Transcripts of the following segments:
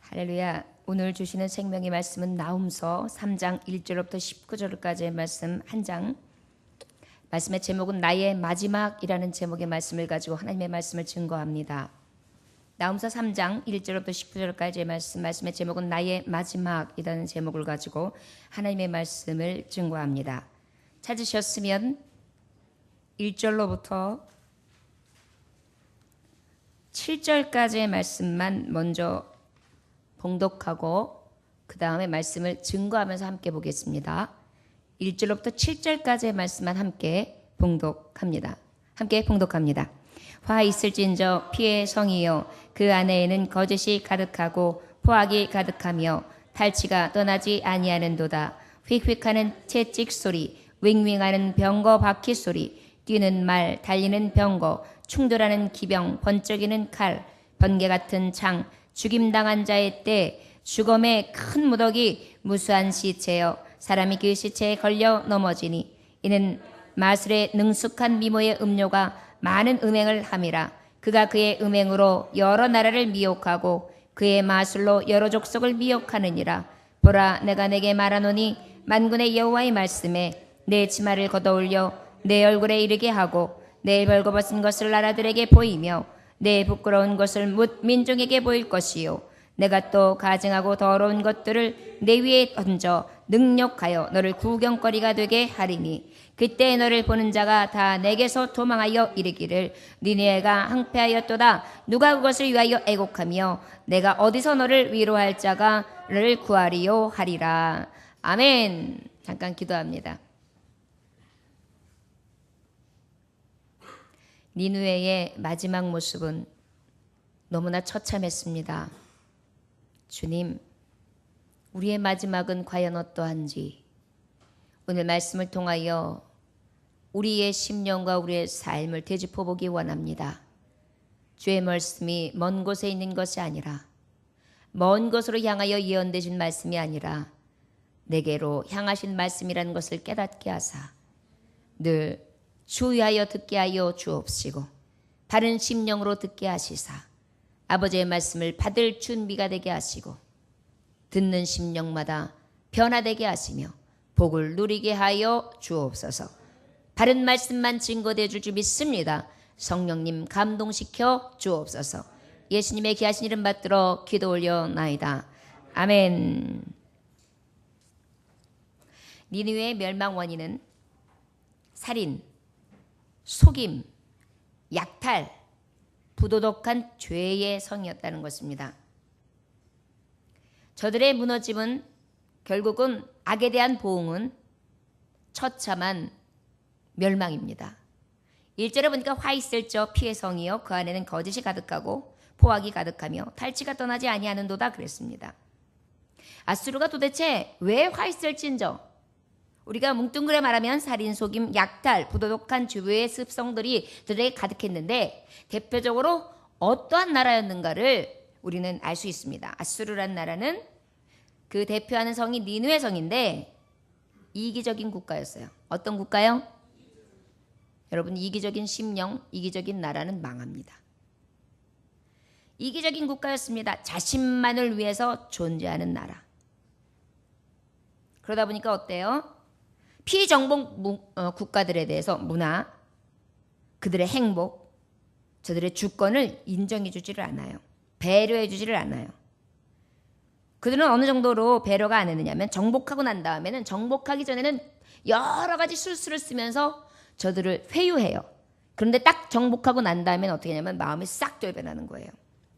할렐루야. 오늘 주시는 생명의 말씀은 나훔서 3장 1절부터 19절까지의 말씀 한 장. 말씀의 제목은 나의 마지막이라는 제목의 말씀을 가지고 하나님의 말씀을 증거합니다. 나훔서 3장 1절부터 19절까지의 말씀의 제목은 나의 마지막이라는 제목을 가지고 하나님의 말씀을 증거합니다. 찾으셨으면 1절로부터 7절까지의 말씀만 먼저 봉독하고 그 다음에 말씀을 증거하면서 함께 보겠습니다. 1절로부터 7절까지의 말씀만 함께 봉독합니다. 화 있을진저 피의 성이요 그 안에는 거짓이 가득하고 포악이 가득하며 탈취가 떠나지 아니하는도다. 휙휙하는 채찍 소리, 윙윙하는 병거 바퀴 소리, 뛰는 말, 달리는 병거, 충돌하는 기병, 번쩍이는 칼, 번개 같은 창, 죽임당한 자의 때, 죽음의 큰 무더기, 무수한 시체여 사람이 그 시체에 걸려 넘어지니 이는 마술의 능숙한 미모의 음료가 많은 음행을 함이라. 그가 그의 음행으로 여러 나라를 미혹하고 그의 마술로 여러 족속을 미혹하느니라. 보라, 내가 내게 말하노니 만군의 여호와의 말씀에 내 치마를 걷어올려 내 얼굴에 이르게 하고 내 벌거벗은 것을 나라들에게 보이며 내 부끄러운 것을 뭇 민중에게 보일 것이요 내가 또 가증하고 더러운 것들을 내 위에 던져 능욕하여 너를 구경거리가 되게 하리니 그때 너를 보는 자가 다 내게서 도망하여 이르기를 니네가 항폐하였도다. 누가 그것을 위하여 애곡하며 내가 어디서 너를 위로할 자가를 구하리요 하리라. 아멘. 잠깐 기도합니다. 니느웨의 마지막 모습은 너무나 처참했습니다. 주님, 우리의 마지막은 과연 어떠한지 오늘 말씀을 통하여 우리의 심령과 우리의 삶을 되짚어보기 원합니다. 주의 말씀이 먼 곳에 있는 것이 아니라 먼 곳으로 향하여 예언되신 말씀이 아니라 내게로 향하신 말씀이라는 것을 깨닫게 하사 늘 주의하여 듣게 하여 주옵시고 바른 심령으로 듣게 하시사 아버지의 말씀을 받을 준비가 되게 하시고 듣는 심령마다 변화되게 하시며 복을 누리게 하여 주옵소서. 바른 말씀만 증거되어 줄 줄 믿습니다. 성령님 감동시켜 주옵소서. 예수님의 귀하신 이름 받들어 기도 올려나이다. 아멘. 니느웨의 멸망 원인은 살인, 속임, 약탈, 부도덕한 죄의 성이었다는 것입니다. 저들의 무너짐은 결국은 악에 대한 보응은 처참한 멸망입니다. 1절에 보니까 화 있을 저 피의 성이요 그 안에는 거짓이 가득하고 포악이 가득하며 탈취가 떠나지 아니하는도다 그랬습니다. 아수르가 도대체 왜 화 있을진저? 우리가 뭉뚱그려 말하면 살인, 속임, 약탈, 부도덕한 죄의 습성들이 들에게 가득했는데 대표적으로 어떠한 나라였는가를 우리는 알 수 있습니다. 아수르란 나라는 그 대표하는 성이 니느웨 성인데 이기적인 국가였어요. 어떤 국가요? 여러분, 이기적인 심령, 이기적인 나라는 망합니다. 이기적인 국가였습니다. 자신만을 위해서 존재하는 나라. 그러다 보니까 어때요? 피정복 국가들에 대해서 문화, 그들의 행복, 저들의 주권을 인정해 주지를 않아요. 배려해 주지를 않아요. 그들은 어느 정도로 배려가 안 했느냐면 정복하고 난 다음에는 정복하기 전에는 여러 가지 술수를 쓰면서 저들을 회유해요. 그런데 딱 정복하고 난 다음에는 어떻게 하냐면 마음이 싹 돌변하는 거예요.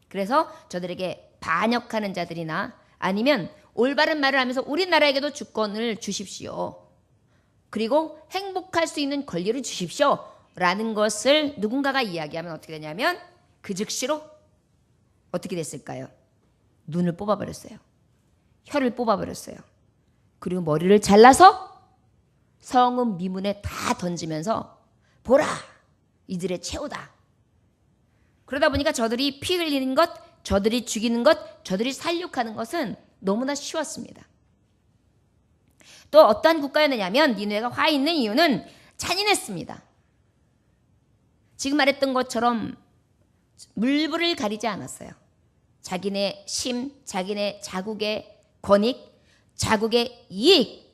그래서 저들에게 반역하는 자들이나 아니면 올바른 말을 하면서 우리나라에게도 주권을 주십시오. 그리고 행복할 수 있는 권리를 주십시오. 라는 것을 누군가가 이야기하면 어떻게 되냐면 그 즉시로 어떻게 됐을까요? 눈을 뽑아버렸어요. 혀를 뽑아버렸어요. 그리고 머리를 잘라서 성읍 미문에 다 던지면서 보라! 이들의 최후다. 그러다 보니까 저들이 피 흘리는 것, 저들이 죽이는 것, 저들이 살육하는 것은 너무나 쉬웠습니다. 또 어떠한 국가였느냐면 니느웨가 화 있는 이유는 잔인했습니다. 지금 말했던 것처럼 물불을 가리지 않았어요. 자기네 심, 자기네 자국의 권익, 자국의 이익,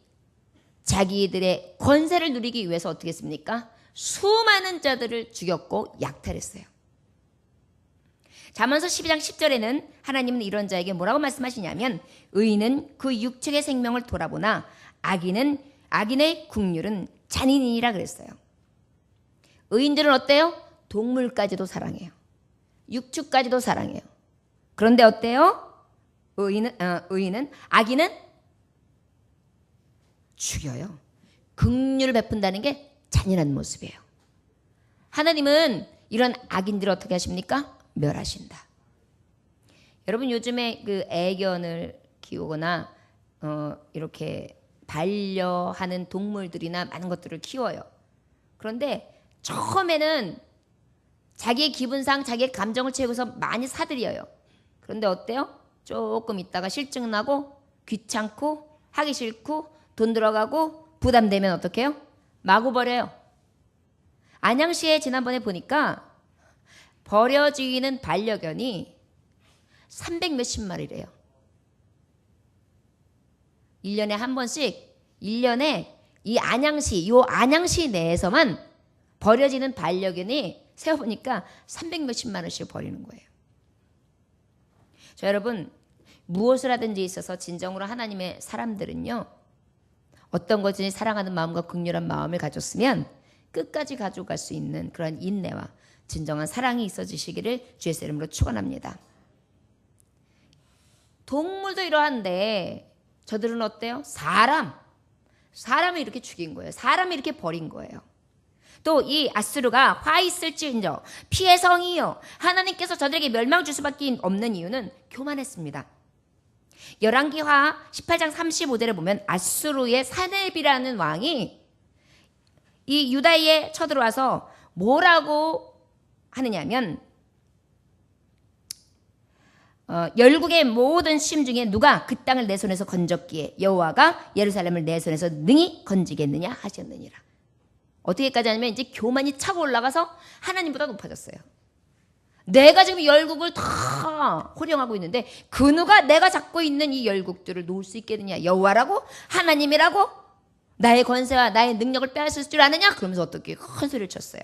자기들의 권세를 누리기 위해서 어떻게 했습니까? 수많은 자들을 죽였고 약탈했어요. 잠언서 12장 10절에는 하나님은 이런 자에게 뭐라고 말씀하시냐면 의인은 그 육체의 생명을 돌아보나 악인의 국률은 잔인이라 그랬어요. 의인들은 어때요? 동물까지도 사랑해요. 육축까지도 사랑해요. 그런데 어때요? 악인은 죽여요. 긍휼을 베푼다는 게 잔인한 모습이에요. 하나님은 이런 악인들을 어떻게 하십니까? 멸하신다. 여러분 요즘에 그 애견을 키우거나 이렇게 반려하는 동물들이나 많은 것들을 키워요. 그런데 처음에는 자기의 기분상 자기의 감정을 채우고서 많이 사들여요. 그런데 어때요? 조금 있다가 실증 나고 귀찮고 하기 싫고 돈 들어가고 부담되면 어떻게 해요? 마구 버려요. 안양시에 지난번에 보니까 버려지는 반려견이 300 몇십 마리래요. 1년에 한 번씩 1년에 이 안양시 내에서만 버려지는 반려견이 세어보니까 300 몇십만 원씩 버리는 거예요. 자, 여러분 무엇을 하든지 있어서 진정으로 하나님의 사람들은요. 어떤 것든지 사랑하는 마음과 긍휼한 마음을 가졌으면 끝까지 가져갈 수 있는 그런 인내와 진정한 사랑이 있어지시기를 주의 이름으로 축원합니다. 동물도 이러한데 저들은 어때요? 사람을 이렇게 죽인 거예요. 사람을 이렇게 버린 거예요. 또 이 아수르가 화 있을지언정 피의 성이요 하나님께서 저들에게 멸망 줄 수밖에 없는 이유는 교만했습니다. 열왕기하 18장 35절에 보면 아수르의 사네비라는 왕이 이 유다에 쳐들어와서 뭐라고 하느냐면 열국의 모든 심 중에 누가 그 땅을 내 손에서 건졌기에 여호와가 예루살렘을 내 손에서 능히 건지겠느냐 하셨느니라. 어떻게까지 하냐면 이제 교만이 차고 올라가서 하나님보다 높아졌어요. 내가 지금 열국을 다 호령하고 있는데 그 누가 내가 잡고 있는 이 열국들을 놓을 수 있겠느냐. 여호와라고? 하나님이라고? 나의 권세와 나의 능력을 빼앗을 줄 아느냐? 그러면서 어떻게 큰 소리를 쳤어요.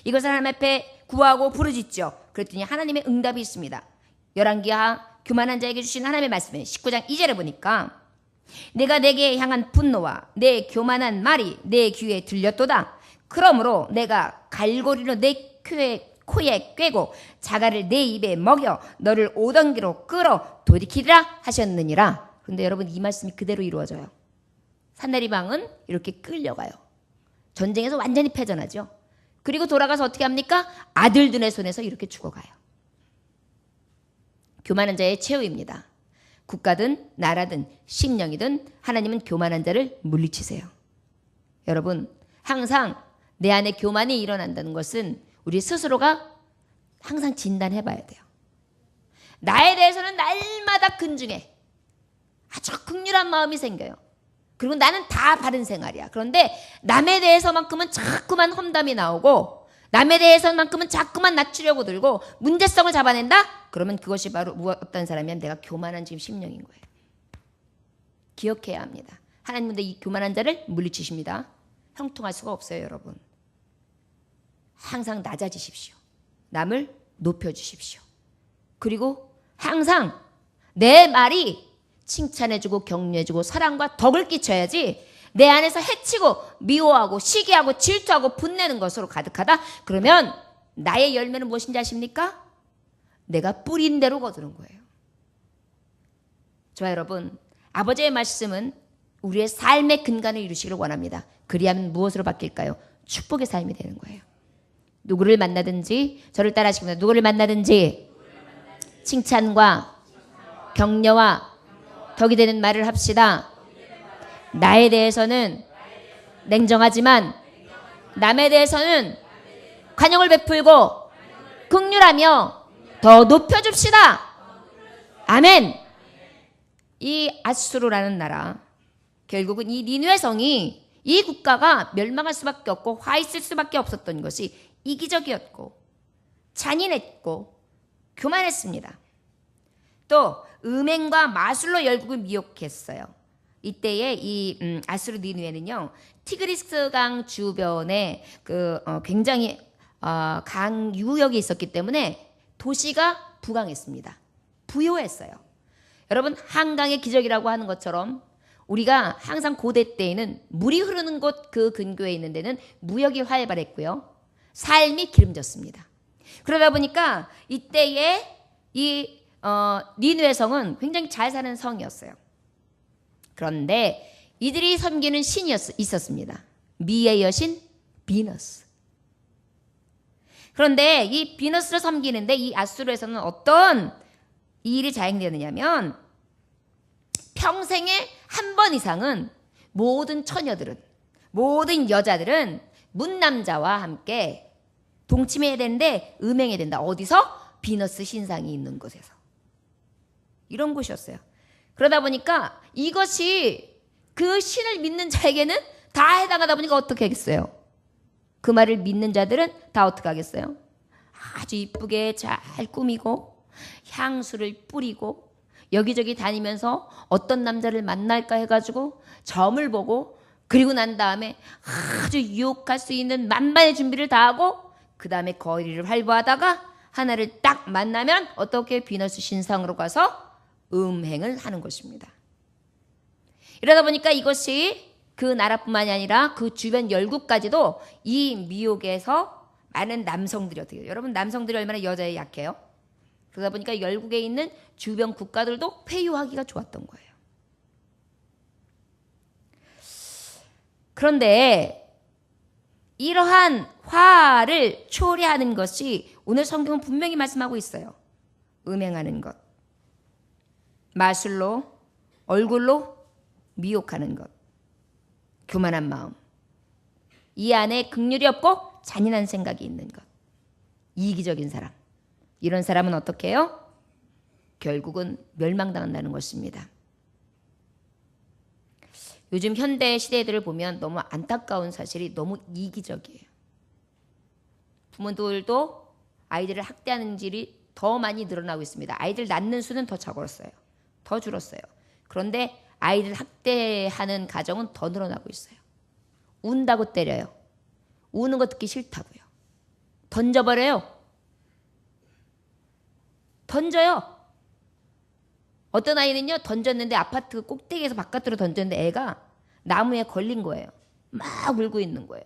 이것을 하나님 앞에 구하고 부르짖죠. 그랬더니 하나님의 응답이 있습니다. 열왕기하 교만한 자에게 주신 하나님의 말씀에 19장 2절에 보니까 내가 내게 향한 분노와 내 교만한 말이 내 귀에 들렸도다. 그러므로 내가 갈고리로 내 코에 꿰고 자갈을 내 입에 먹여 너를 오던 길로 끌어 돌이키리라 하셨느니라. 그런데 여러분 이 말씀이 그대로 이루어져요. 산내리방은 이렇게 끌려가요. 전쟁에서 완전히 패전하죠. 그리고 돌아가서 어떻게 합니까? 아들들의 손에서 이렇게 죽어가요. 교만한 자의 최후입니다. 국가든 나라든 심령이든 하나님은 교만한 자를 물리치세요. 여러분 항상 내 안에 교만이 일어난다는 것은 우리 스스로가 항상 진단해 봐야 돼요. 나에 대해서는 날마다 근중해. 아주 긍휼한 마음이 생겨요. 그리고 나는 다 바른 생활이야. 그런데 남에 대해서만큼은 자꾸만 험담이 나오고 남에 대해서만큼은 자꾸만 낮추려고 들고 문제성을 잡아낸다? 그러면 그것이 바로 어떤 사람이면 내가 교만한 지금 심령인 거예요. 기억해야 합니다. 하나님은 이 교만한 자를 물리치십니다. 형통할 수가 없어요, 여러분. 항상 낮아지십시오. 남을 높여주십시오. 그리고 항상 내 말이 칭찬해주고 격려해주고 사랑과 덕을 끼쳐야지 내 안에서 해치고 미워하고 시기하고 질투하고 분내는 것으로 가득하다. 그러면 나의 열매는 무엇인지 아십니까? 내가 뿌린 대로 거두는 거예요. 저와 여러분, 아버지의 말씀은 우리의 삶의 근간을 이루시기를 원합니다. 그리하면 무엇으로 바뀔까요? 축복의 삶이 되는 거예요. 누구를 만나든지 저를 따라하시면 누구를 만나든지 칭찬과 격려와 덕이 되는 말을 합시다. 나에 대해서는 냉정하지만 남에 대해서는 관용을 베풀고 긍휼하며 더 높여줍시다. 아멘. 이 아수르라는 나라, 결국은 이 니느웨 성이 이 국가가 멸망할 수밖에 없고 화 있을 수밖에 없었던 것이 이기적이었고 잔인했고 교만했습니다. 또 음행과 마술로 열국을 미혹했어요. 이때에 이 아수르 니느웨는요, 티그리스 강 주변에 굉장히 강 유역이 있었기 때문에 도시가 부강했습니다. 부요했어요. 여러분, 한강의 기적이라고 하는 것처럼 우리가 항상 고대 때에는 물이 흐르는 곳 그 근교에 있는 데는 무역이 활발했고요. 삶이 기름졌습니다. 그러다 보니까 이때에 이 니느웨 성은 굉장히 잘 사는 성이었어요. 그런데 이들이 섬기는 신이 있었습니다. 미의 여신 비너스. 그런데 이 비너스를 섬기는데 이 아수르에서는 어떤 일이 자행되느냐면 평생에 한 번 이상은 모든 처녀들은, 모든 여자들은 문남자와 함께 동침해야 되는데 음행해야 된다. 어디서? 비너스 신상이 있는 곳에서. 이런 곳이었어요. 그러다 보니까 이것이 그 신을 믿는 자에게는 다 해당하다 보니까 어떻게 하겠어요? 그 말을 믿는 자들은 다 어떻게 하겠어요? 아주 이쁘게 잘 꾸미고 향수를 뿌리고 여기저기 다니면서 어떤 남자를 만날까 해가지고 점을 보고 그리고 난 다음에 아주 유혹할 수 있는 만반의 준비를 다 하고 그 다음에 거리를 활보하다가 하나를 딱 만나면 어떻게 비너스 신상으로 가서 음행을 하는 것입니다. 이러다 보니까 이것이 그 나라뿐만이 아니라 그 주변 열국까지도 이 미혹에서 많은 남성들이 어떻게 해요? 여러분, 남성들이 얼마나 여자에 약해요? 그러다 보니까 열국에 있는 주변 국가들도 회유하기가 좋았던 거예요. 그런데 이러한 화를 초래하는 것이 오늘 성경은 분명히 말씀하고 있어요. 음행하는 것, 마술로, 얼굴로 미혹하는 것, 교만한 마음, 이 안에 긍휼이 없고 잔인한 생각이 있는 것, 이기적인 사람, 이런 사람은 어떻게 해요? 결국은 멸망당한다는 것입니다. 요즘 현대 시대들을 보면 너무 안타까운 사실이 너무 이기적이에요. 부모들도 아이들을 학대하는 질이 더 많이 늘어나고 있습니다. 아이들 낳는 수는 더 적었어요. 더 줄었어요. 그런데 아이들 학대하는 가정은 더 늘어나고 있어요. 운다고 때려요. 우는 거 듣기 싫다고요. 던져버려요. 던져요. 어떤 아이는요, 던졌는데 아파트 꼭대기에서 바깥으로 던졌는데 애가 나무에 걸린 거예요. 막 울고 있는 거예요.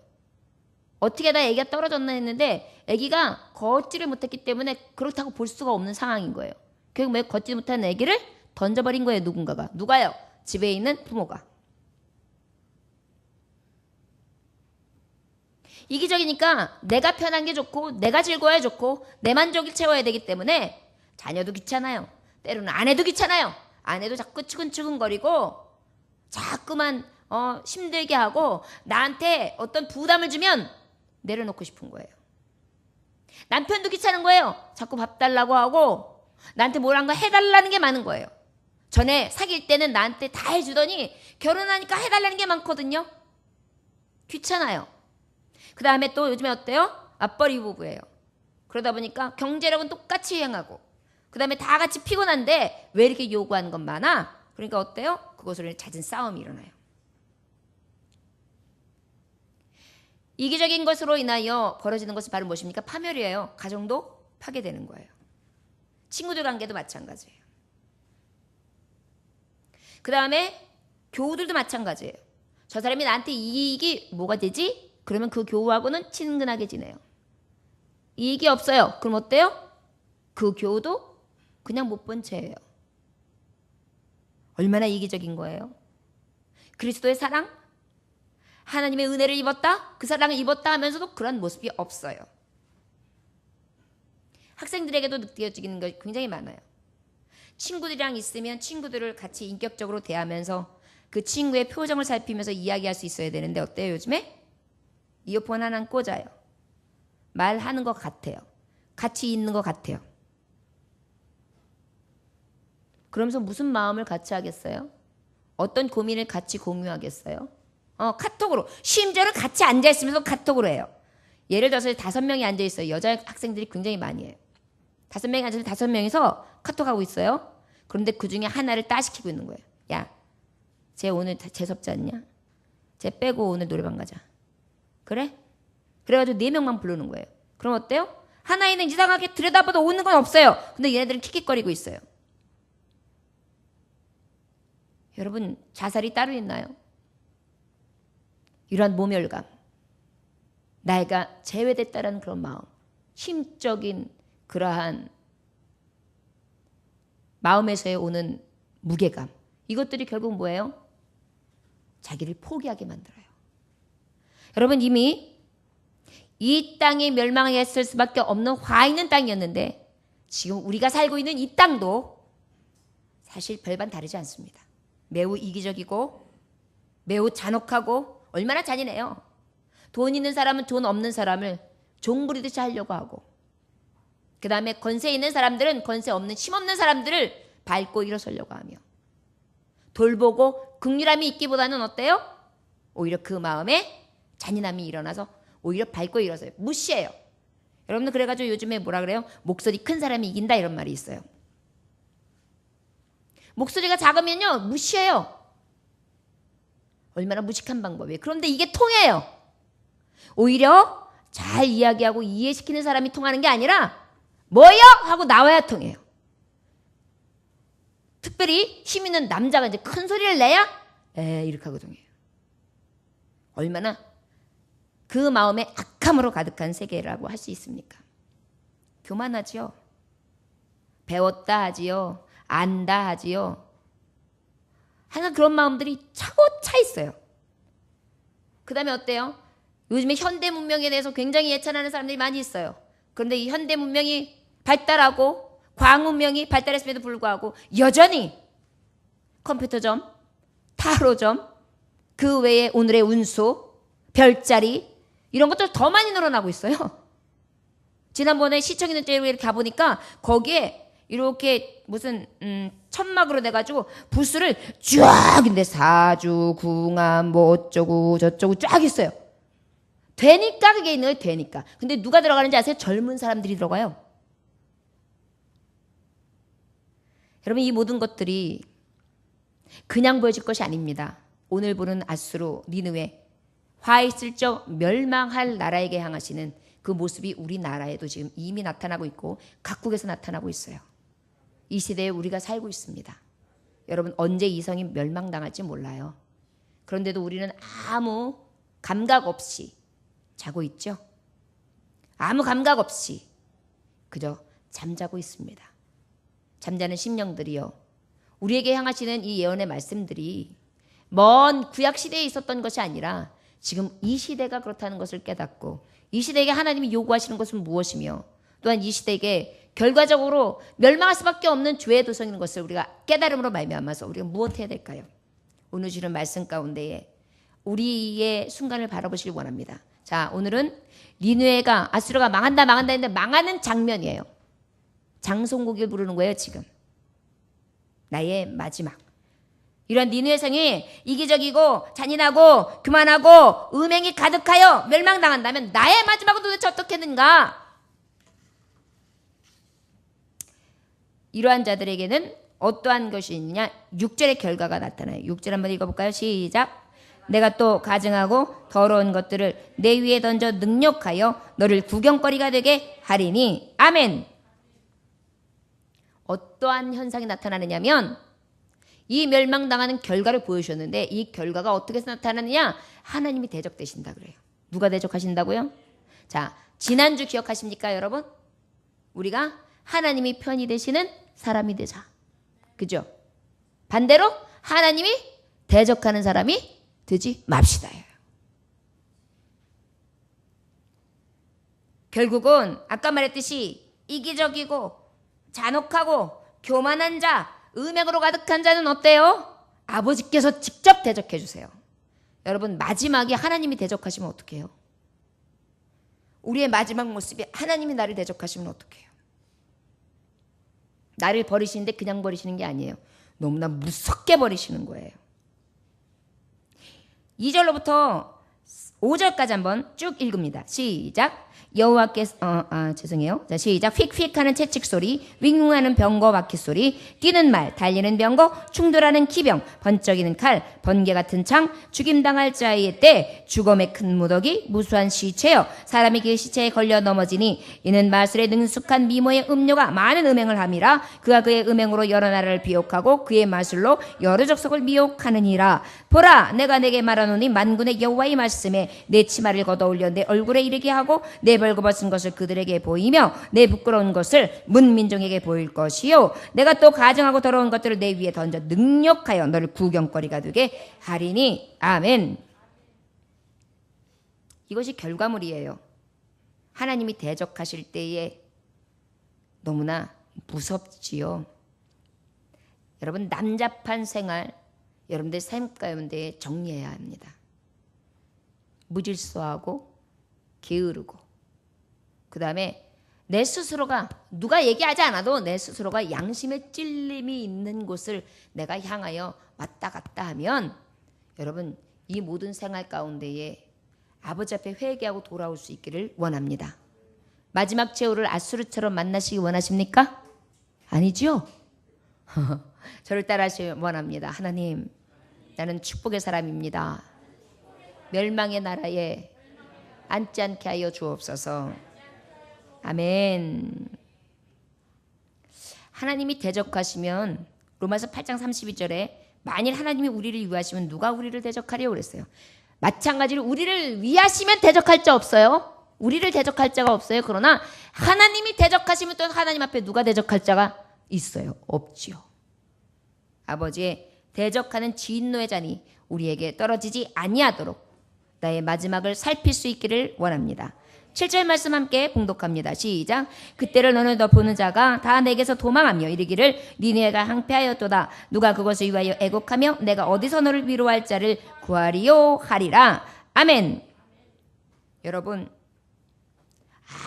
어떻게 하다 애기가 떨어졌나 했는데 애기가 걷지를 못했기 때문에 그렇다고 볼 수가 없는 상황인 거예요. 결국 왜 걷지 못한 애기를 던져버린 거예요, 누군가가. 누가요? 집에 있는 부모가. 이기적이니까 내가 편한 게 좋고 내가 즐거워야 좋고 내 만족을 채워야 되기 때문에 자녀도 귀찮아요. 때로는 아내도 귀찮아요. 아내도 자꾸 치근치근거리고 자꾸만 힘들게 하고 나한테 어떤 부담을 주면 내려놓고 싶은 거예요. 남편도 귀찮은 거예요. 자꾸 밥 달라고 하고 나한테 뭘 한 거 해달라는 게 많은 거예요. 전에 사귈 때는 나한테 다 해주더니 결혼하니까 해달라는 게 많거든요. 귀찮아요. 그 다음에 또 요즘에 어때요? 맞벌이 부부예요. 그러다 보니까 경제력은 똑같이 행하고 그 다음에 다 같이 피곤한데 왜 이렇게 요구하는 건 많아? 그러니까 어때요? 그것으로 잦은 싸움이 일어나요. 이기적인 것으로 인하여 벌어지는 것은 바로 무엇입니까? 파멸이에요. 가정도 파괴되는 거예요. 친구들 관계도 마찬가지예요. 그 다음에 교우들도 마찬가지예요. 저 사람이 나한테 이익이 뭐가 되지? 그러면 그 교우하고는 친근하게 지내요. 이익이 없어요. 그럼 어때요? 그 교우도 그냥 못 본 채예요. 얼마나 이기적인 거예요. 그리스도의 사랑? 하나님의 은혜를 입었다? 그 사랑을 입었다 하면서도 그런 모습이 없어요. 학생들에게도 느껴지는 게 굉장히 많아요. 친구들이랑 있으면 친구들을 같이 인격적으로 대하면서 그 친구의 표정을 살피면서 이야기할 수 있어야 되는데 어때요 요즘에? 이어폰 하나 꽂아요. 말하는 것 같아요. 같이 있는 것 같아요. 그러면서 무슨 마음을 같이 하겠어요? 어떤 고민을 같이 공유하겠어요? 카톡으로. 심지어는 같이 앉아있으면서 카톡으로 해요. 예를 들어서 5명이 앉아있어요. 여자 학생들이 굉장히 많이 해요. 5명이 앉아서 5명이서 카톡하고 있어요. 그런데 그 중에 하나를 따시키고 있는 거예요. 야, 쟤 오늘 재수없지 않냐? 쟤 빼고 오늘 노래방 가자. 그래? 그래가지고 4명만 부르는 거예요. 그럼 어때요? 하나이는 이상하게 들여다봐도 오는 건 없어요. 근데 얘네들은 킥킥거리고 있어요. 여러분, 자살이 따로 있나요? 이러한 모멸감, 나이가 제외됐다는 그런 마음, 심적인 그러한 마음에서의 오는 무게감, 이것들이 결국 뭐예요? 자기를 포기하게 만들어요. 여러분, 이미 이 땅이 멸망했을 수밖에 없는 화 있는 땅이었는데 지금 우리가 살고 있는 이 땅도 사실 별반 다르지 않습니다. 매우 이기적이고 매우 잔혹하고 얼마나 잔인해요. 돈 있는 사람은 돈 없는 사람을 종부리듯이 하려고 하고, 그 다음에 권세 있는 사람들은 권세 없는 힘없는 사람들을 밟고 일어서려고 하며, 돌보고 긍휼함이 있기보다는 어때요? 오히려 그 마음에 잔인함이 일어나서 오히려 밟고 일어서요. 무시해요. 여러분들 그래가지고 요즘에 뭐라 그래요? 목소리 큰 사람이 이긴다 이런 말이 있어요. 목소리가 작으면요 무시해요. 얼마나 무식한 방법이에요. 그런데 이게 통해요. 오히려 잘 이야기하고 이해시키는 사람이 통하는 게 아니라 뭐요? 하고 나와야 통해요. 특별히 힘 있는 남자가 이제 큰 소리를 내야 이렇게 하고 통해요. 얼마나 그 마음에 악함으로 가득한 세계라고 할 수 있습니까? 교만하지요. 배웠다 하지요. 안다 하지요. 항상 그런 마음들이 차고 차 있어요. 그 다음에 어때요? 요즘에 현대 문명에 대해서 굉장히 예찬하는 사람들이 많이 있어요. 그런데 이 현대 문명이 발달하고 과학 문명이 발달했음에도 불구하고 여전히 컴퓨터점, 타로점, 그 외에 오늘의 운수, 별자리 이런 것들 더 많이 늘어나고 있어요. 지난번에 시청 있는 때에 가보니까 거기에 이렇게 무슨 천막으로 돼가지고 부스를 쫙 근데 사주, 궁합 뭐 어쩌고 저쩌고 쫙 있어요. 되니까 그게 있는 거예요. 되니까. 근데 누가 들어가는지 아세요? 젊은 사람들이 들어가요. 여러분, 이 모든 것들이 그냥 보여질 것이 아닙니다. 오늘 보는 아수르, 니느웨, 화 있을 적 멸망할 나라에게 향하시는 그 모습이 우리나라에도 지금 이미 나타나고 있고 각국에서 나타나고 있어요. 이 시대에 우리가 살고 있습니다. 여러분, 언제 이성이 멸망당할지 몰라요. 그런데도 우리는 아무 감각 없이 자고 있죠. 아무 감각 없이 그저 잠자고 있습니다. 잠자는 심령들이요, 우리에게 향하시는 이 예언의 말씀들이 먼 구약 시대에 있었던 것이 아니라 지금 이 시대가 그렇다는 것을 깨닫고, 이 시대에게 하나님이 요구하시는 것은 무엇이며, 또한 이 시대에게 결과적으로 멸망할 수밖에 없는 죄의 도성인 것을 우리가 깨달음으로 말미암아서 우리가 무엇 해야 될까요? 오늘 주는 말씀 가운데에 우리의 순간을 바라보시길 원합니다. 자, 오늘은 니느웨가 아수르가 망한다 했는데 망하는 장면이에요. 장송곡을 부르는 거예요. 지금 나의 마지막. 이런 니느웨 성이 이기적이고 잔인하고 교만하고 음행이 가득하여 멸망당한다면 나의 마지막은 도대체 어떻겠는가? 이러한 자들에게는 어떠한 것이 있느냐? 6절의 결과가 나타나요. 6절 한번 읽어볼까요? 시작. 내가 또 가증하고 더러운 것들을 내 위에 던져 능욕하여 너를 구경거리가 되게 하리니. 아멘. 어떠한 현상이 나타나느냐면 이 멸망당하는 결과를 보여주셨는데, 이 결과가 어떻게 나타나느냐? 하나님이 대적되신다 그래요. 누가 대적하신다고요? 자, 지난주 기억하십니까 여러분? 우리가 하나님이 편이 되시는 사람이 되자. 그죠? 반대로 하나님이 대적하는 사람이 되지 맙시다. 결국은 아까 말했듯이 이기적이고 잔혹하고 교만한 자, 음행으로 가득한 자는 어때요? 아버지께서 직접 대적해 주세요. 여러분, 마지막에 하나님이 대적하시면 어떡해요? 우리의 마지막 모습이 하나님이 나를 대적하시면 어떡해요? 나를 버리시는데 그냥 버리시는 게 아니에요. 너무나 무섭게 버리시는 거예요. 2절로부터 5절까지 한번 쭉 읽습니다. 시작. 여호와께서 죄송해요. 자, 시작. 휙휙하는 채찍 소리, 윙윙하는 병거 바퀴 소리, 뛰는 말, 달리는 병거, 충돌하는 기병, 번쩍이는 칼, 번개 같은 창, 죽임당할 자의 때, 죽음의 큰 무더기, 무수한 시체여, 사람이 그 시체에 걸려 넘어지니 이는 마술의 능숙한 미모의 음료가 많은 음행을 함이라. 그가 그의 음행으로 여러 나라를 비옥하고 그의 마술로 여러 족속을 미혹하느니라. 보라, 내가 내게 말하노니 만군의 여호와의 말씀에 내 치마를 걷어올려 내 얼굴에 이르게 하고 내 벌거벗은 것을 그들에게 보이며 내 부끄러운 것을 문민족에게 보일 것이요, 내가 또 가증하고 더러운 것들을 내 위에 던져 능력하여 너를 구경거리가 되게 하리니. 아멘. 이것이 결과물이에요. 하나님이 대적하실 때에 너무나 무섭지요. 여러분, 남잡한 생활 여러분들 삶 가운데 정리해야 합니다. 무질서하고 게으르고, 그 다음에 내 스스로가, 누가 얘기하지 않아도 내 스스로가 양심의 찔림이 있는 곳을 내가 향하여 왔다 갔다 하면 여러분, 이 모든 생활 가운데에 아버지 앞에 회개하고 돌아올 수 있기를 원합니다. 마지막 최후를 아수르처럼 만나시기 원하십니까? 아니죠? 저를 따라하시기 원합니다. 하나님, 나는 축복의 사람입니다. 멸망의 나라에 앉지 않게 하여 주옵소서. 아멘. 하나님이 대적하시면 로마서 8장 32절에 만일 하나님이 우리를 위하시면 누가 우리를 대적하려고 그랬어요. 마찬가지로 우리를 위하시면 대적할 자 없어요. 우리를 대적할 자가 없어요. 그러나 하나님이 대적하시면 또 하나님 앞에 누가 대적할 자가 있어요? 없지요. 아버지의 대적하는 진노의 잔이 우리에게 떨어지지 아니하도록 나의 마지막을 살필 수 있기를 원합니다. 7절 말씀 함께 봉독합니다. 시작. 그때를 너는 더 보는 자가 다 내게서 도망하며 이르기를 니네가 항폐하였도다. 누가 그것을 위하여 애곡하며 내가 어디서 너를 위로할 자를 구하리요 하리라. 아멘. 여러분,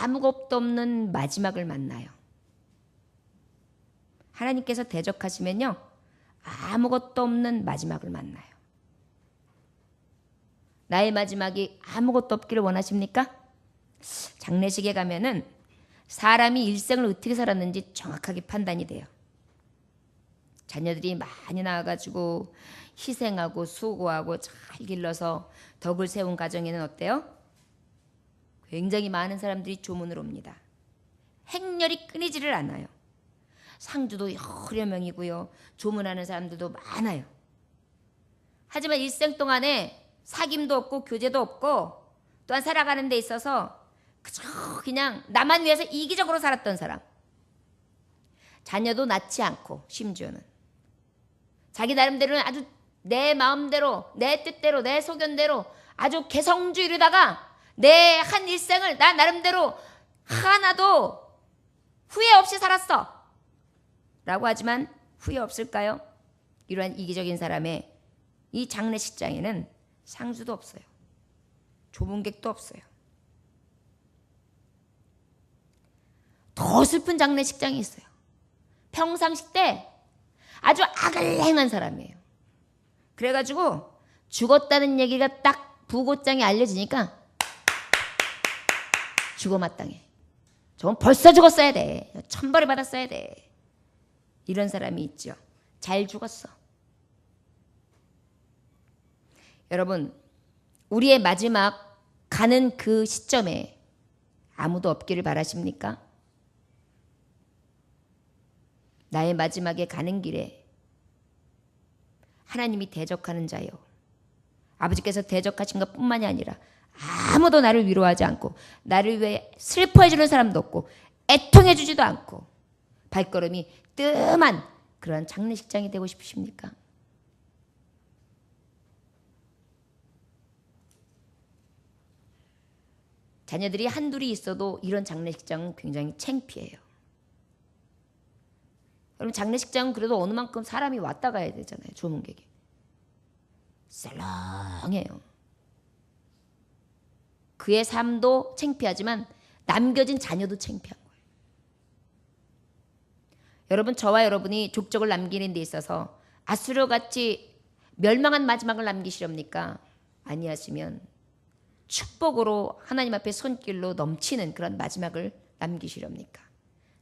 아무것도 없는 마지막을 만나요. 하나님께서 대적하시면요, 아무것도 없는 마지막을 만나요. 나의 마지막이 아무것도 없기를 원하십니까? 장례식에 가면은 사람이 일생을 어떻게 살았는지 정확하게 판단이 돼요. 자녀들이 많이 나와가지고 희생하고 수고하고 잘 길러서 덕을 세운 가정에는 어때요? 굉장히 많은 사람들이 조문을 옵니다. 행렬이 끊이지를 않아요. 상주도 여러 명이고요, 조문하는 사람들도 많아요. 하지만 일생 동안에 사귐도 없고 교제도 없고 또한 살아가는 데 있어서 그냥 나만 위해서 이기적으로 살았던 사람, 자녀도 낳지 않고 심지어는 자기 나름대로는 아주 내 마음대로 내 뜻대로 내 소견대로 아주 개성주의로다가 내 한 일생을 나 나름대로 하나도 후회 없이 살았어 라고 하지만 후회 없을까요? 이러한 이기적인 사람의 이 장례식장에는 상주도 없어요. 조문객도 없어요. 더 슬픈 장례식장이 있어요. 평상식 때 아주 악을 행한 사람이에요. 그래가지고 죽었다는 얘기가 딱 부고장에 알려지니까 죽어 마땅해. 저건 벌써 죽었어야 돼. 천벌을 받았어야 돼. 이런 사람이 있죠. 잘 죽었어. 여러분, 우리의 마지막 가는 그 시점에 아무도 없기를 바라십니까? 나의 마지막에 가는 길에 하나님이 대적하는 자요, 아버지께서 대적하신 것뿐만이 아니라 아무도 나를 위로하지 않고 나를 위해 슬퍼해 주는 사람도 없고 애통해 주지도 않고 발걸음이 뜸한 그런 장례식장이 되고 싶으십니까? 자녀들이 한둘이 있어도 이런 장례식장은 굉장히 창피해요. 여러분, 장례식장은 그래도 어느 만큼 사람이 왔다 가야 되잖아요. 조문객이. 썰렁해요. 그의 삶도 창피하지만 남겨진 자녀도 창피한 거예요. 여러분, 저와 여러분이 족적을 남기는 데 있어서 아수르같이 멸망한 마지막을 남기시렵니까? 아니하시면 축복으로 하나님 앞에 손길로 넘치는 그런 마지막을 남기시렵니까?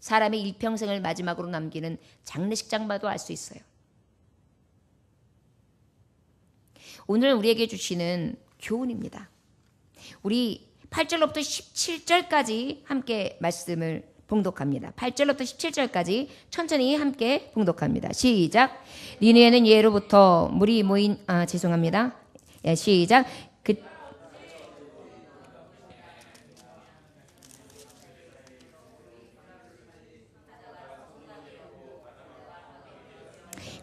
사람의 일평생을 마지막으로 남기는 장례식장 봐도 알 수 있어요. 오늘 우리에게 주시는 교훈입니다. 우리 8절로부터 17절까지 함께 말씀을 봉독합니다. 8절로부터 17절까지 천천히 함께 봉독합니다. 시작. 니느웨는 예로부터 물이 모인 죄송합니다. 시작.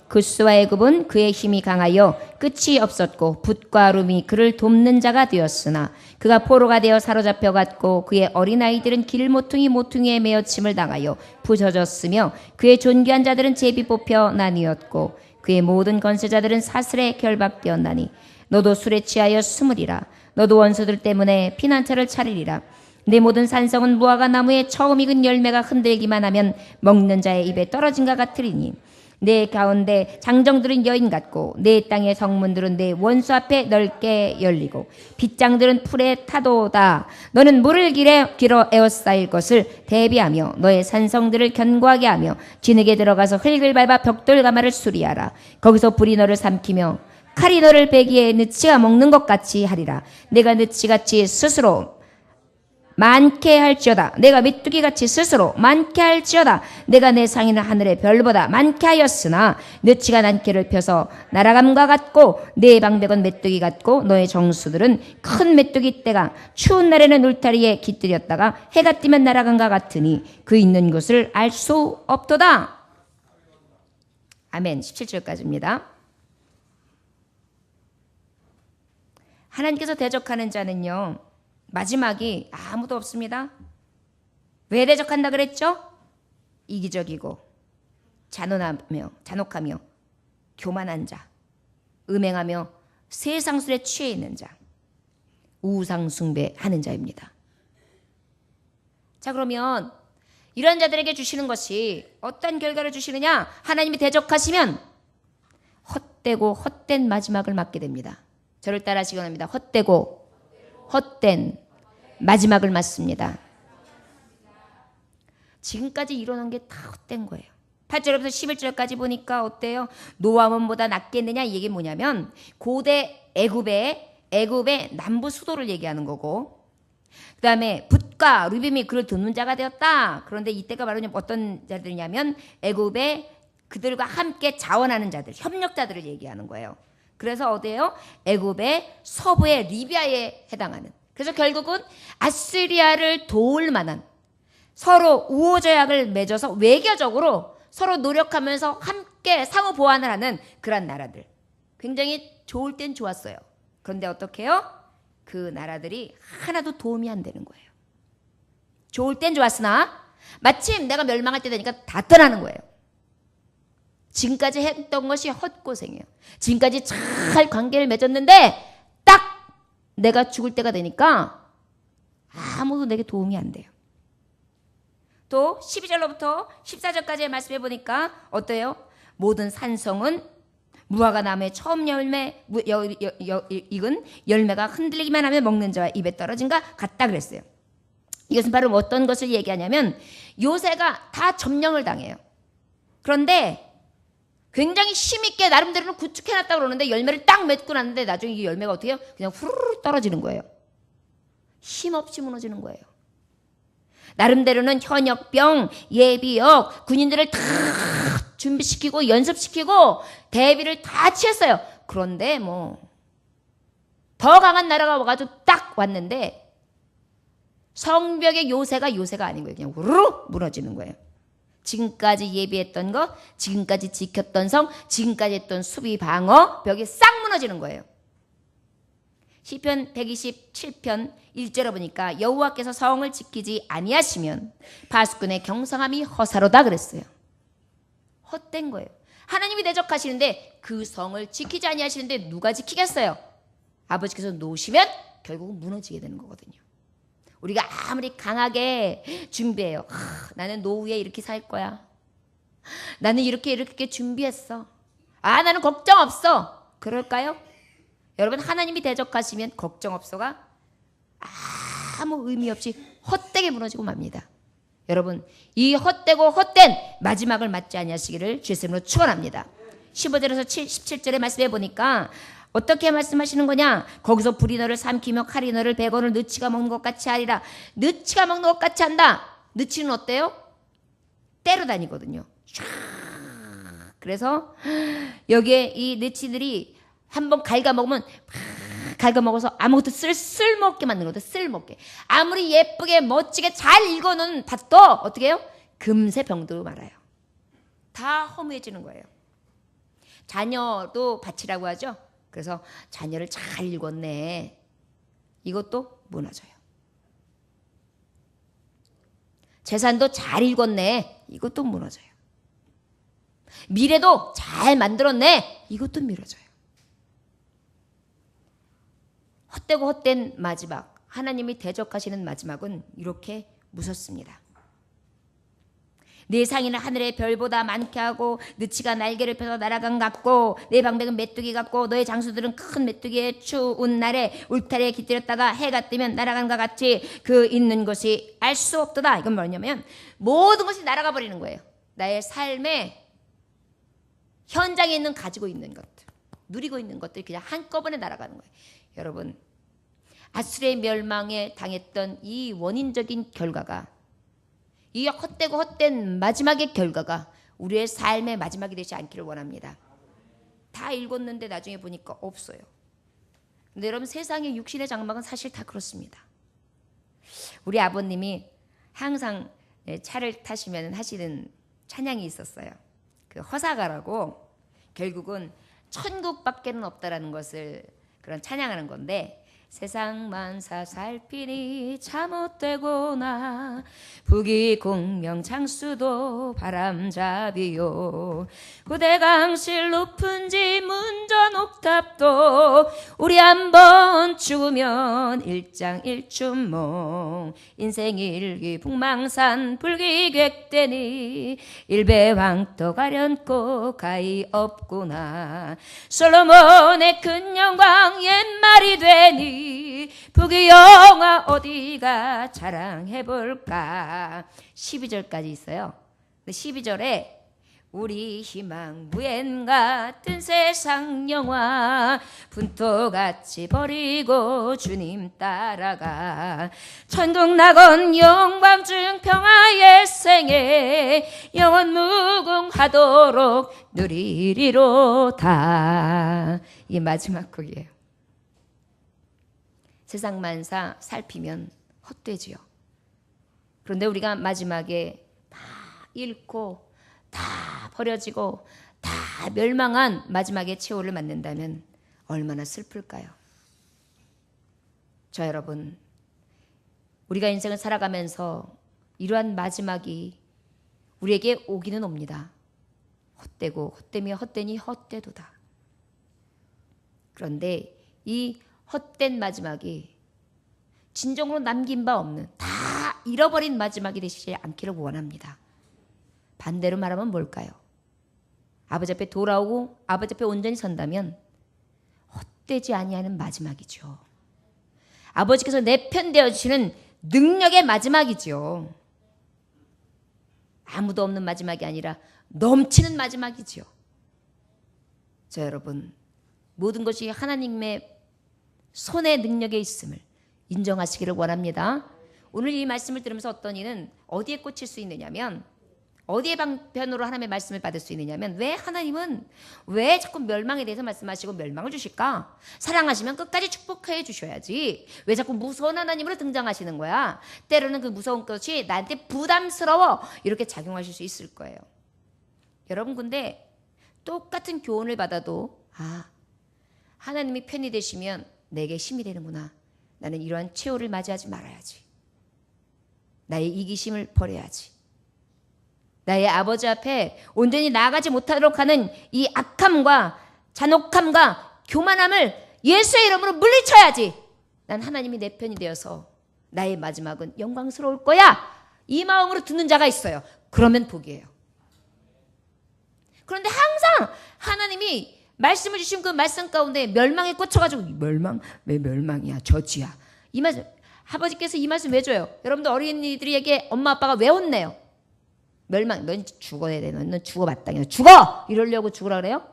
구스와 애굽은 그의 힘이 강하여 끝이 없었고 붓과 룸이 그를 돕는 자가 되었으나 그가 포로가 되어 사로잡혀 갔고 그의 어린아이들은 길 모퉁이에 매어 침을 당하여 부서졌으며 그의 존귀한 자들은 제비 뽑혀 나뉘었고 그의 모든 건세자들은 사슬에 결박되었나니 너도 술에 취하여 숨으리라. 너도 원수들 때문에 피난처를 차리리라. 내 모든 산성은 무화과 나무에 처음 익은 열매가 흔들기만 하면 먹는 자의 입에 떨어진가 같으리니 내 가운데 장정들은 여인 같고 내 땅의 성문들은 내 원수 앞에 넓게 열리고 빗장들은 풀에 타도다. 너는 물을 길어 에워싸일 것을 대비하며 너의 산성들을 견고하게 하며 진흙에 들어가서 흙을 밟아 벽돌 가마를 수리하라. 거기서 불이 너를 삼키며 칼이 너를 베기에 느치가 먹는 것 같이 하리라. 내가 느치같이 스스로 많게 할지어다. 내가 메뚜기같이 스스로 많게 할지어다. 내가 내 상인을 하늘의 별보다 많게 하였으나 느치가 난개를 펴서 날아감과 같고 내 방백은 메뚜기 같고 너의 정수들은 큰 메뚜기 떼가 추운 날에는 울타리에 깃들였다가 해가 뜨면 날아간과 같으니 그 있는 곳을 알 수 없도다. 아멘. 17절까지입니다. 하나님께서 대적하는 자는요, 마지막이 아무도 없습니다. 왜 대적한다 그랬죠? 이기적이고 잔혹하며 교만한 자, 음행하며 세상술에 취해 있는 자, 우상숭배하는 자입니다. 자, 그러면 이런 자들에게 주시는 것이 어떤 결과를 주시느냐? 하나님이 대적하시면 헛되고 헛된 마지막을 맞게 됩니다. 저를 따라하시기 원합니다. 헛되고 헛된 마지막을 맞습니다. 지금까지 이뤄놓은 게 다 헛된 거예요. 8절부터 11절까지 보니까 어때요? 노아몬보다 낫겠느냐? 이게 뭐냐면 고대 애굽의 남부 수도를 얘기하는 거고, 그 다음에 붓과 루빔이 그를 돕는 자가 되었다. 그런데 이때가 바로 어떤 자들이냐면 애굽의 그들과 함께 자원하는 자들, 협력자들을 얘기하는 거예요. 그래서 어디예요? 애굽의 서부의 리비아에 해당하는. 그래서 결국은 아시리아를 도울 만한, 서로 우호조약을 맺어서 외교적으로 서로 노력하면서 함께 상호 보완을 하는 그런 나라들. 굉장히 좋을 땐 좋았어요. 그런데 어떻게 해요? 그 나라들이 하나도 도움이 안 되는 거예요. 좋을 땐 좋았으나 마침 내가 멸망할 때 되니까 다 떠나는 거예요. 지금까지 했던 것이 헛고생이에요. 지금까지 잘 관계를 맺었는데 딱 내가 죽을 때가 되니까 아무도 내게 도움이 안 돼요. 또 12절로부터 14절까지의 말씀해 보니까 어때요? 모든 산성은 무화과 나무의 처음 익은 열매가 흔들리기만 하면 먹는 자와 입에 떨어진가 같다 그랬어요. 이것은 바로 어떤 것을 얘기하냐면 요새가 다 점령을 당해요. 그런데 굉장히 힘있게 나름대로는 구축해놨다고 그러는데 열매를 딱 맺고 났는데 나중에 이 열매가 어떻게 해요? 그냥 후루룩 떨어지는 거예요. 힘없이 무너지는 거예요. 나름대로는 현역병, 예비역, 군인들을 다 준비시키고 연습시키고 대비를 다 취했어요. 그런데 더 강한 나라가 와가지고 딱 왔는데 성벽의 요새가 아닌 거예요. 그냥 후루룩 무너지는 거예요. 지금까지 예비했던 것, 지금까지 지켰던 성, 지금까지 했던 수비 방어 벽이 싹 무너지는 거예요. 시편 127편 1절에 보니까 여호와께서 성을 지키지 아니하시면 파수꾼의 경성함이 허사로다 그랬어요. 헛된 거예요. 하나님이 대적하시는데 그 성을 지키지 아니하시는데 누가 지키겠어요? 아버지께서 놓으시면 결국은 무너지게 되는 거거든요. 우리가 아무리 강하게 준비해요. 나는 노후에 이렇게 살 거야. 나는 이렇게 준비했어. 나는 걱정 없어. 그럴까요? 여러분, 하나님이 대적하시면 걱정 없어가 아무 의미 없이 헛되게 무너지고 맙니다. 여러분, 이 헛되고 헛된 마지막을 맞지 아니하시기를 주의 이름으로 축원합니다. 15절에서 17절의 말씀해 보니까 어떻게 말씀하시는 거냐? 거기서 불이 너를 삼키며 칼이 너를 베고는 느치가 먹는 것 같이 하리라. 느치가 먹는 것 같이 한다. 느치는 어때요? 때로 다니거든요. 그래서 여기에 이 느치들이 한번 갉아먹으면 갉아먹어서 아무것도 쓸모없게 만드는 거죠. 쓸모없게. 아무리 예쁘게 멋지게 잘 읽어놓은 밭도 어떻게 해요? 금세 병들고 말아요. 다 허무해지는 거예요. 자녀도 밭이라고 하죠. 그래서 자녀를 잘 읽었네. 이것도 무너져요. 재산도 잘 읽었네. 이것도 무너져요. 미래도 잘 만들었네. 이것도 미뤄져요. 헛되고 헛된 마지막, 하나님이 대적하시는 마지막은 이렇게 무섭습니다. 내 상의는 하늘의 별보다 많게 하고 느치가 날개를 펴서 날아간 같고 내 방백은 메뚜기 같고 너의 장수들은 큰 메뚜기의 추운 날에 울타리에 깃들였다가 해가 뜨면 날아간 것 같이 그 있는 것이 알 수 없도다. 이건 뭐냐면 모든 것이 날아가 버리는 거예요. 나의 삶의 현장에 있는 가지고 있는 것들, 누리고 있는 것들이 그냥 한꺼번에 날아가는 거예요. 여러분, 아수르의 멸망에 당했던 이 원인적인 결과가, 이 헛되고 헛된 마지막의 결과가 우리의 삶의 마지막이 되지 않기를 원합니다. 다 읽었는데 나중에 보니까 없어요. 근데 여러분, 세상의 육신의 장막은 사실 다 그렇습니다. 우리 아버님이 항상 차를 타시면 하시는 찬양이 있었어요. 그 허사가라고, 결국은 천국밖에는 없다라는 것을 그런 찬양하는 건데, 세상 만사 살피니 잘못되고나 부귀공명 장수도 바람잡이요 구대강실 높은 집 문전 옥탑도 우리 한번 죽으면 일장일춘몽 인생 일기 북망산 불기객되니 일배왕도 가련고 가히 없구나 솔로몬의 큰 영광 옛말이 되니 부귀영화 어디가 자랑해볼까. 12절까지 있어요. 12절에 우리 희망 무엔 같은 세상 영화 분토같이 버리고 주님 따라가 천국 낙원 영광중 평화의 생에 영원 무궁하도록 누리리로다. 이게 마지막 곡이에요. 세상 만사 살피면 헛되지요. 그런데 우리가 마지막에 다 잃고 다 버려지고 다 멸망한 마지막의 최후를 맞는다면 얼마나 슬플까요? 저 여러분, 우리가 인생을 살아가면서 이러한 마지막이 우리에게 오기는 옵니다. 헛되고 헛되며 헛되니 헛되도다. 그런데 이 헛된 마지막이 진정으로 남긴 바 없는, 다 잃어버린 마지막이 되시지 않기를 원합니다. 반대로 말하면 뭘까요? 아버지 앞에 돌아오고 아버지 앞에 온전히 선다면 헛되지 아니하는 마지막이죠. 아버지께서 내 편 되어주시는 능력의 마지막이죠. 아무도 없는 마지막이 아니라 넘치는 마지막이죠. 자, 여러분, 모든 것이 하나님의 손의 능력에 있음을 인정하시기를 원합니다. 오늘 이 말씀을 들으면서 어떤 이는 어디에 꽂힐 수 있느냐면, 어디에 방편으로 하나님의 말씀을 받을 수 있느냐면, 왜 하나님은 왜 자꾸 멸망에 대해서 말씀하시고 멸망을 주실까? 사랑하시면 끝까지 축복해 주셔야지. 왜 자꾸 무서운 하나님으로 등장하시는 거야? 때로는 그 무서운 것이 나한테 부담스러워. 이렇게 작용하실 수 있을 거예요. 여러분, 근데 똑같은 교훈을 받아도 하나님이 편이 되시면 내게 힘이 되는구나. 나는 이러한 최후를 맞이하지 말아야지. 나의 이기심을 버려야지. 나의 아버지 앞에 온전히 나아가지 못하도록 하는 이 악함과 잔혹함과 교만함을 예수의 이름으로 물리쳐야지. 난 하나님이 내 편이 되어서 나의 마지막은 영광스러울 거야. 이 마음으로 듣는 자가 있어요. 그러면 복이에요. 그런데 항상 하나님이 말씀을 주신 그 말씀 가운데 멸망에 꽂혀가지고, 멸망? 왜 멸망이야? 저주야. 이 말 아버지께서 이 말씀 왜 줘요? 여러분들 어린이들에게 엄마 아빠가 왜 혼내요? 멸망, 넌 죽어야 돼. 넌 죽어 마땅해. 죽어! 이러려고 죽으라 그래요?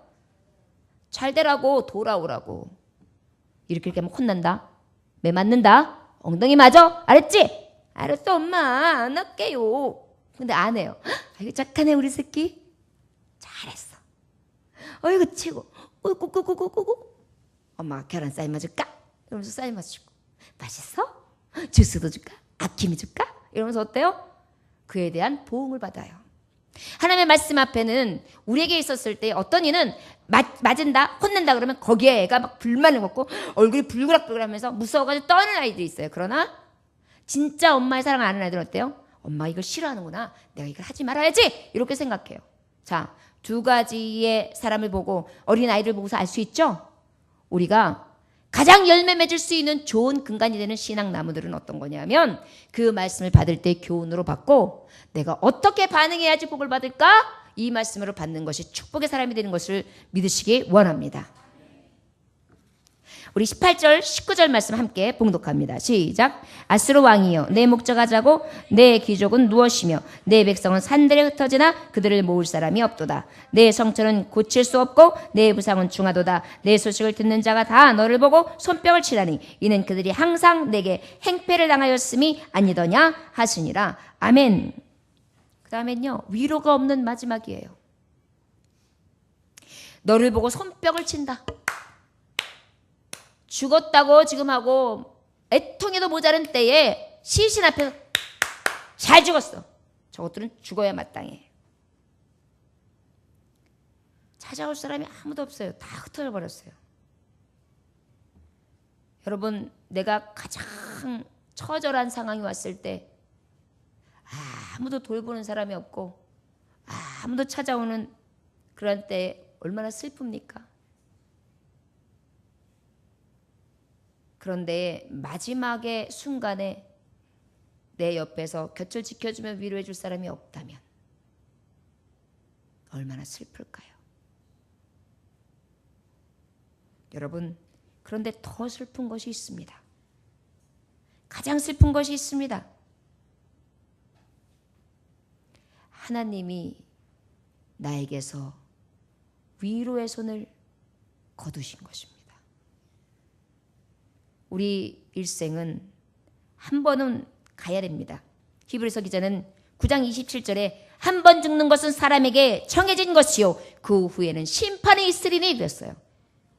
잘 되라고, 돌아오라고. 이렇게 하면 혼난다. 매 맞는다. 엉덩이 맞아. 알았지? 알았어 엄마. 안 할게요. 근데 안 해요. 아이고 착하네 우리 새끼. 잘했어. 어이구 최고. 어이구. 엄마가 계란 삶아 줄까? 이러면서 삶아 주고. 맛있어? 주스도 줄까? 아킴이 줄까? 이러면서 어때요? 그에 대한 보응을 받아요. 하나님의 말씀 앞에는 우리에게 있었을 때 어떤 이는 맞은다, 혼낸다 그러면 거기에 애가 막 불만을 먹고 얼굴이 불그락불그락하면서 무서워가지고 떠는 아이들이 있어요. 그러나 진짜 엄마의 사랑을 아는 아이들은 어때요? 엄마 이걸 싫어하는구나. 내가 이걸 하지 말아야지. 이렇게 생각해요. 자, 두 가지의 사람을 보고 어린 아이를 보고서 알 수 있죠? 우리가 가장 열매 맺을 수 있는 좋은 근간이 되는 신앙 나무들은 어떤 거냐면 그 말씀을 받을 때 교훈으로 받고 내가 어떻게 반응해야지 복을 받을까? 이 말씀으로 받는 것이 축복의 사람이 되는 것을 믿으시기 원합니다. 우리 18절 19절 말씀 함께 봉독합니다. 시작. 아스로 왕이여 내 목적하자고 내 귀족은 무엇이며 내 백성은 산들에 흩어지나 그들을 모을 사람이 없도다. 내 성처는 고칠 수 없고 내 부상은 중하도다. 내 소식을 듣는 자가 다 너를 보고 손뼉을 치라니 이는 그들이 항상 내게 행패를 당하였음이 아니더냐 하시니라. 아멘. 그 다음엔요 위로가 없는 마지막이에요. 너를 보고 손뼉을 친다. 죽었다고 지금 하고 애통에도 모자른 때에 시신 앞에서 잘 죽었어. 저것들은 죽어야 마땅해. 찾아올 사람이 아무도 없어요. 다 흩어져 버렸어요. 여러분 내가 가장 처절한 상황이 왔을 때 아무도 돌보는 사람이 없고 아무도 찾아오는 그런 때 얼마나 슬픕니까? 그런데 마지막의 순간에 내 옆에서 곁을 지켜주며 위로해 줄 사람이 없다면 얼마나 슬플까요? 여러분, 그런데 더 슬픈 것이 있습니다. 가장 슬픈 것이 있습니다. 하나님이 나에게서 위로의 손을 거두신 것입니다. 우리 일생은 한 번은 가야 됩니다. 히브리서 기자는 9장 27절에 한 번 죽는 것은 사람에게 정해진 것이요 그 후에는 심판이 있으리니 이랬어요.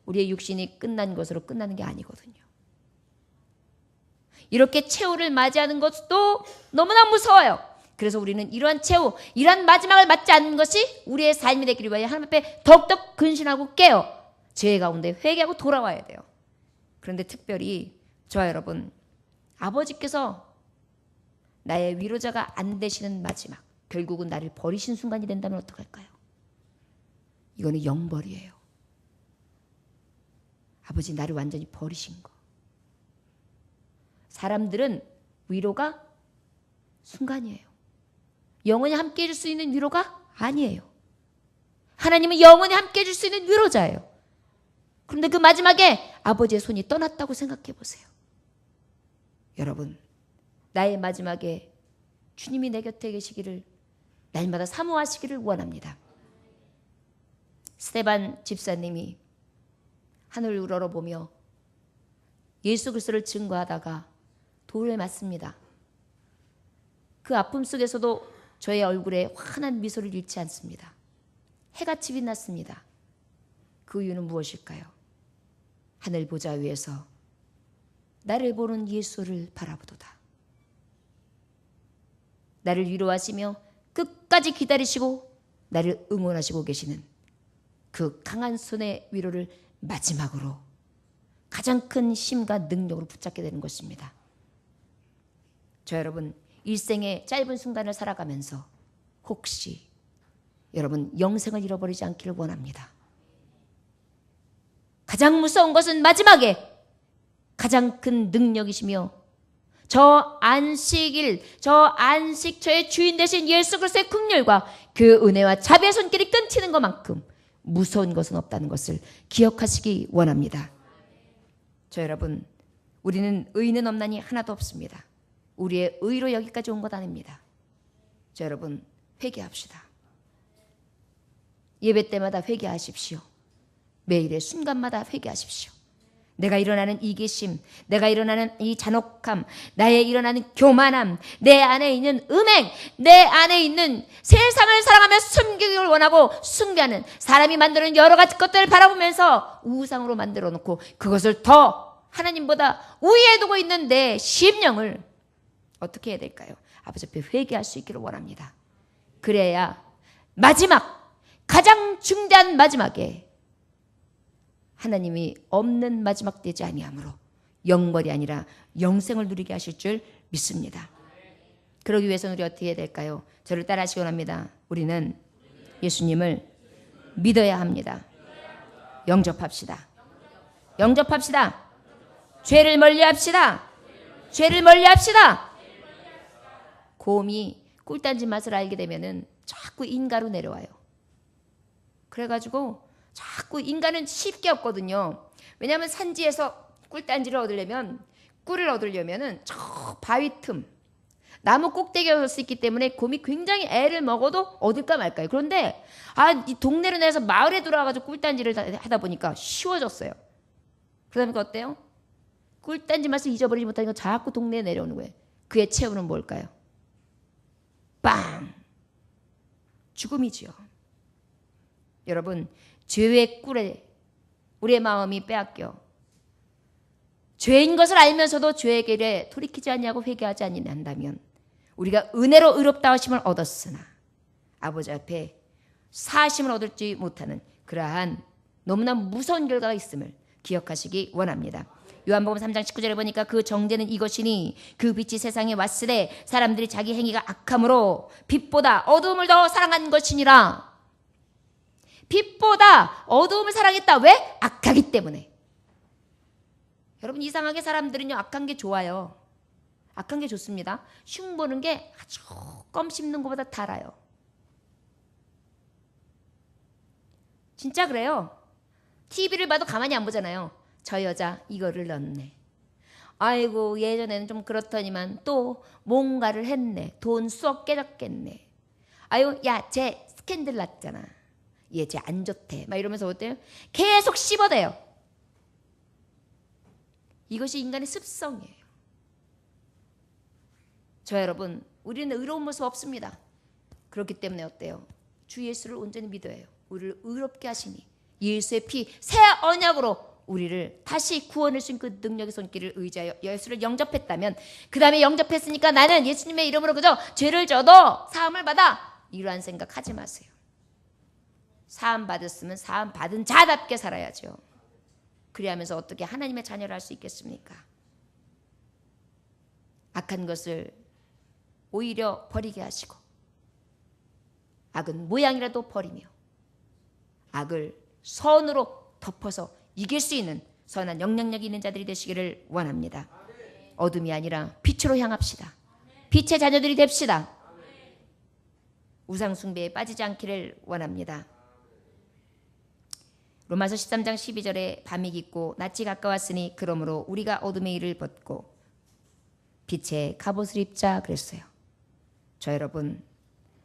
우리의 육신이 끝난 것으로 끝나는 게 아니거든요. 이렇게 최후를 맞이하는 것도 너무나 무서워요. 그래서 우리는 이러한 최후, 이러한 마지막을 맞지 않는 것이 우리의 삶이 되기를 위하여 하나님 앞에 더욱더 근신하고 깨어 죄 가운데 회개하고 돌아와야 돼요. 그런데 특별히 저와 여러분, 아버지께서 나의 위로자가 안 되시는 마지막, 결국은 나를 버리신 순간이 된다면 어떡할까요? 이거는 영벌이에요. 아버지 나를 완전히 버리신 거. 사람들은 위로가 순간이에요. 영원히 함께 해줄 수 있는 위로가 아니에요. 하나님은 영원히 함께 해줄 수 있는 위로자예요. 그런데 그 마지막에 아버지의 손이 떠났다고 생각해 보세요. 여러분, 나의 마지막에 주님이 내 곁에 계시기를 날마다 사모하시기를 원합니다. 스테반 집사님이 하늘을 우러러보며 예수 그리스도를 증거하다가 돌에 맞습니다. 그 아픔 속에서도 저의 얼굴에 환한 미소를 잃지 않습니다. 해같이 빛났습니다. 그 이유는 무엇일까요? 하늘 보좌 위에서 나를 보는 예수를 바라보도다. 나를 위로하시며 끝까지 기다리시고 나를 응원하시고 계시는 그 강한 손의 위로를 마지막으로 가장 큰 힘과 능력으로 붙잡게 되는 것입니다. 저 여러분, 일생의 짧은 순간을 살아가면서 혹시 여러분 영생을 잃어버리지 않기를 원합니다. 가장 무서운 것은 마지막에 가장 큰 능력이시며 저 안식일, 저의 주인 되신 예수 그리스도의 긍휼과 그 은혜와 자비의 손길이 끊기는 것만큼 무서운 것은 없다는 것을 기억하시기 원합니다. 저 여러분, 우리는 의는 없나니 하나도 없습니다. 우리의 의로 여기까지 온 것 아닙니다. 자, 여러분 회개합시다. 예배 때마다 회개하십시오. 매일의 순간마다 회개하십시오. 내가 일어나는 이기심, 내가 일어나는 이 잔혹함, 나의 일어나는 교만함, 내 안에 있는 음행, 내 안에 있는 세상을 사랑하며 숨기기를 원하고 숭배하는 사람이 만드는 여러 가지 것들을 바라보면서 우상으로 만들어 놓고 그것을 더 하나님보다 우위에 두고 있는 내 심령을 어떻게 해야 될까요? 아버지 앞에 회개할 수 있기를 원합니다. 그래야 마지막, 가장 중대한 마지막에 하나님이 없는 마지막 되지 아니하므로 영벌이 아니라 영생을 누리게 하실 줄 믿습니다. 그러기 위해서는 우리 어떻게 해야 될까요? 저를 따라하시기 원합니다. 우리는 예수님을 믿어야 합니다. 영접합시다. 영접합시다. 죄를 멀리합시다. 죄를 멀리합시다. 곰이 꿀단지 맛을 알게 되면은 자꾸 인가로 내려와요. 그래가지고 자꾸 인간은 쉽게 없거든요. 왜냐하면 산지에서 꿀단지를 얻으려면, 꿀을 얻으려면은 저 바위 틈, 나무 꼭대기에 설 수 있기 때문에 곰이 굉장히 애를 먹어도 얻을까 말까요. 그런데 이 동네로 내서 마을에 들어와가지고 꿀단지를 하다 보니까 쉬워졌어요. 그러니까 어때요? 꿀단지 맛을 잊어버리지 못하니까 자꾸 동네에 내려오는 거예요. 그의 최후는 뭘까요? 빵! 죽음이지요. 여러분, 죄의 꿀에 우리의 마음이 빼앗겨 죄인 것을 알면서도 죄의 길에 돌이키지 아니하고 회개하지 아니한다면 우리가 은혜로 의롭다 하심을 얻었으나 아버지 앞에 사심을 얻을지 못하는 그러한 너무나 무서운 결과가 있음을 기억하시기 원합니다. 요한복음 3장 19절에 보니까 그 정죄는 이것이니 그 빛이 세상에 왔으되 사람들이 자기 행위가 악함으로 빛보다 어두움을 더 사랑한 것이니라. 빛보다 어두움을 사랑했다. 왜? 악하기 때문에. 여러분, 이상하게 사람들은요 악한 게 좋아요. 악한 게 좋습니다. 흉 보는 게 아주 껌 씹는 것보다 달아요. 진짜 그래요. TV를 봐도 가만히 안 보잖아요. 저 여자 이거를 넣었네. 아이고 예전에는 좀 그렇더니만 또 뭔가를 했네. 돈 쏙 깨졌겠네. 아유 야 쟤 스캔들 났잖아. 얘 쟤 안 좋대. 막 이러면서 어때요? 계속 씹어대요. 이것이 인간의 습성이에요. 저 여러분, 우리는 의로운 모습 없습니다. 그렇기 때문에 어때요? 주 예수를 온전히 믿어야 해요. 우리를 의롭게 하시니 예수의 피 새 언약으로 우리를 다시 구원을 준 그 능력의 손길을 의지하여 예수를 영접했다면 그 다음에 영접했으니까 나는 예수님의 이름으로 그저 죄를 져도 사함을 받아. 이러한 생각 하지 마세요. 사함 받았으면 사함 받은 자답게 살아야죠. 그리하면서 어떻게 하나님의 자녀를 할 수 있겠습니까? 악한 것을 오히려 버리게 하시고 악은 모양이라도 버리며 악을 선으로 덮어서 이길 수 있는 선한 영향력이 있는 자들이 되시기를 원합니다. 어둠이 아니라 빛으로 향합시다. 빛의 자녀들이 됩시다. 우상 숭배에 빠지지 않기를 원합니다. 로마서 13장 12절에 밤이 깊고 낮이 가까웠으니 그러므로 우리가 어둠의 일을 벗고 빛의 갑옷을 입자 그랬어요. 저 여러분,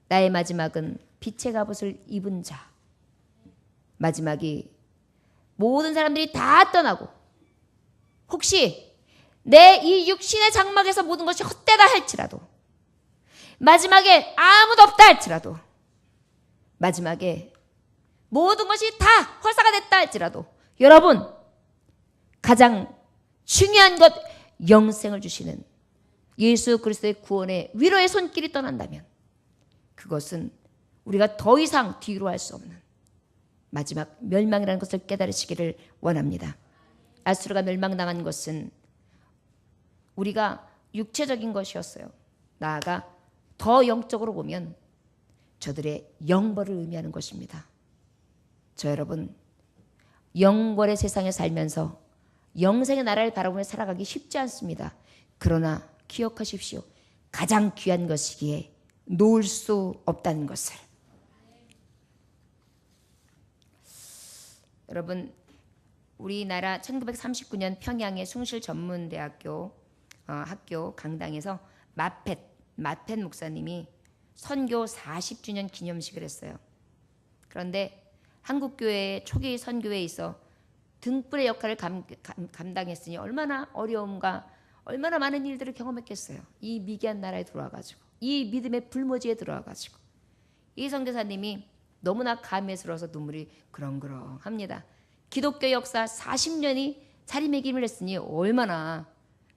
나의 마지막은 빛의 갑옷을 입은 자. 마지막이 모든 사람들이 다 떠나고 혹시 내 이 육신의 장막에서 모든 것이 헛되다 할지라도 마지막에 아무도 없다 할지라도 마지막에 모든 것이 다 헐사가 됐다 할지라도 여러분 가장 중요한 것 영생을 주시는 예수 그리스도의 구원의 위로의 손길이 떠난다면 그것은 우리가 더 이상 뒤로 할 수 없는 마지막 멸망이라는 것을 깨달으시기를 원합니다. 아수르가 멸망당한 것은 우리가 육체적인 것이었어요. 나아가 더 영적으로 보면 저들의 영벌을 의미하는 것입니다. 저 여러분, 영벌의 세상에 살면서 영생의 나라를 바라보며 살아가기 쉽지 않습니다. 그러나 기억하십시오. 가장 귀한 것이기에 놓을 수 없다는 것을. 여러분, 우리나라 1939년 평양의 숭실전문대학교 학교 강당에서 마펫 목사님이 선교 40주년 기념식을 했어요. 그런데 한국교회의 초기 선교에 있어 등불의 역할을 감당했으니 얼마나 어려움과 얼마나 많은 일들을 경험했겠어요. 이 미개한 나라에 들어와가지고, 이 믿음의 불모지에 들어와가지고, 이 선교사님이 너무나 감회스러워서 눈물이 그렁그렁합니다. 기독교 역사 40년이 자리매김을 했으니 얼마나,